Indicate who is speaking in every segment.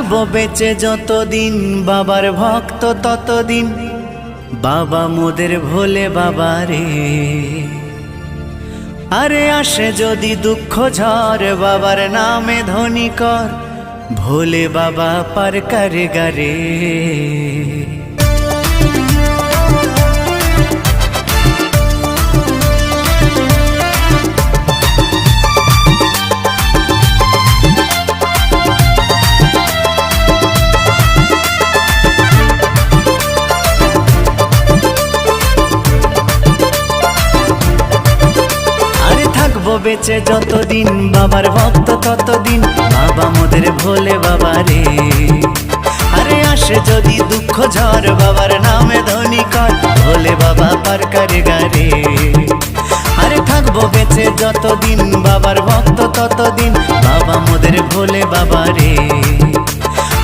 Speaker 1: থাকবো বেঁচে যতদিন বাবার ভক্ত ততদিন, বাবা মোদের ভোলে বাবা রে। আরে আসে যদি দুঃখ ঝড় বাবার নামে ধ্বনি কর, ভোলে বাবা পার করে গারে। বেঁচে যতদিন বাবার ভক্ত ততদিন, বাবা মোদের ভোলে বাবা রে। আরে আসে যদি দুঃখ ঝড় বাবার নামে ধ্বনি কর, ভোলে বাবা পার করে গারে। আরে থাকবো বেঁচে যতদিন বাবার ভক্ত ততদিন, বাবা মোদের ভোলে বাবা রে।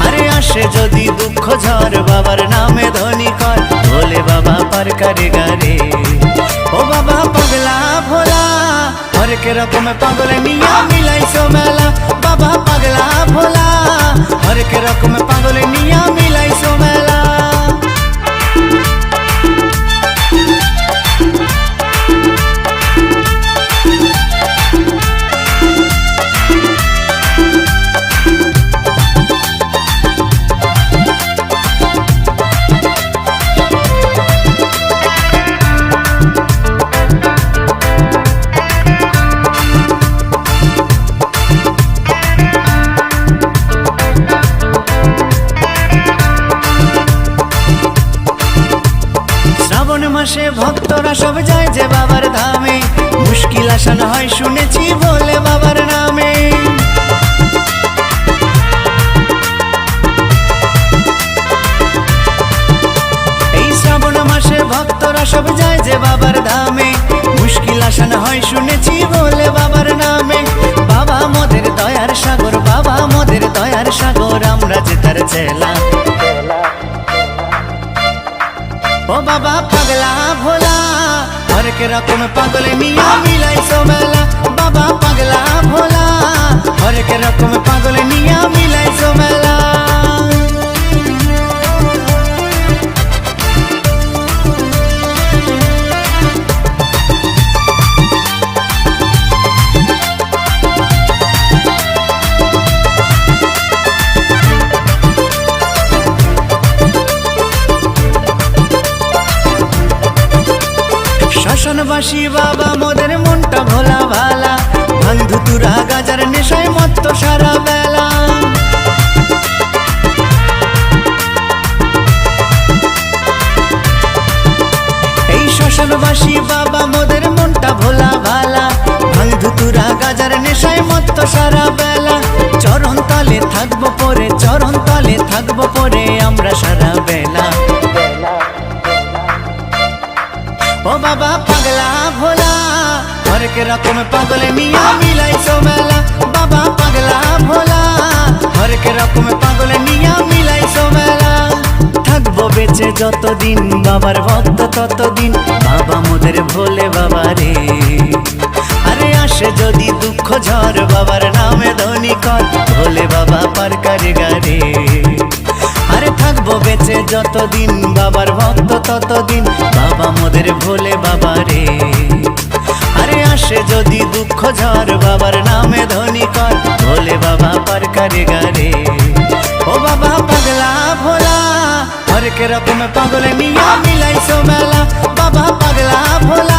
Speaker 1: আরে আসে যদি দুঃখ ঝড় বাবার নামে ধ্বনি কর, ভোলে বাবা পার করে গারে। ও বাবা পাগলা ভোলা হরেক রকম পাগল নিয়া মিলাইছো মেলা, বাবা পাগলা ভোলা হরেক রকম পাগল নিয়া মিলাইছো মেলা। মাসে ভক্তরা সব যায় যে বাবার ধামে, মুশকিল আসান হয় শুনেছি ভোলে বাবার নামে। এই শ্রাবণ মাসে ভক্তরা সব যায় যে বাবার ধামে, মুশকিল আসান হয় শুনেছি ভোলে বাবার নামে। বাবা মোদের দয়ার সাগর, বাবা মোদের দয়ার সাগর, আমরা যে তার চেলা। ও বাবা পাগলা ভোলা হরেক রকম পাগল নিয়া মিলাইছো মেলা, বাবা পাগলা ভোলা হরেক রকম পাগল নিয়া মিলাইছো মেলা। শ্মশানবাসী বাবা মোদের মনটা ভোলা ভালা, ভাঙ ধুতুরা গাজার নেশায় মত্ত সারা বেলা। এই শ্মশানবাসী বাবা মোদের মনটা ভোলা ভালা, ভাঙ ধুতুরা গাজার নেশায় মত্ত সারা বেলা। চরণ তলে থাকবো পরে, চরণ তলে থাকবো পরে আমরা সারা বেলা। ও বাবা পাগলা ভোলা হরেক রকম পাগল নিয়া মিলাইছো মেলা, বাবা পাগলা ভোলা হরেক রকম পাগল নিয়া মিলাইছো মেলা। থাকবো বেঁচে যতদিন বাবার ভক্ত ততদিন, বাবা মোদের ভোলে বাবা রে। আরে আসে যদি দুঃখ ঝড় বাবার নামে ধ্বনি কর, ভোলে বাবা পার করে গারে। আরে থাকবো বেঁচে যতদিন বাবার ভক্ত ততদিন, বাবা মোদের ভোলে বাবা রে। আরে আসে যদি দুঃখ ঝড় বাবার নামে ধ্বনি কর, ভোলে বাবা পার করে গারে। ও বাবা পাগলা ভোলা হরেক রকম পাগল নিয়া মিলাইছো মেলা, বাবা পাগলা ভোলা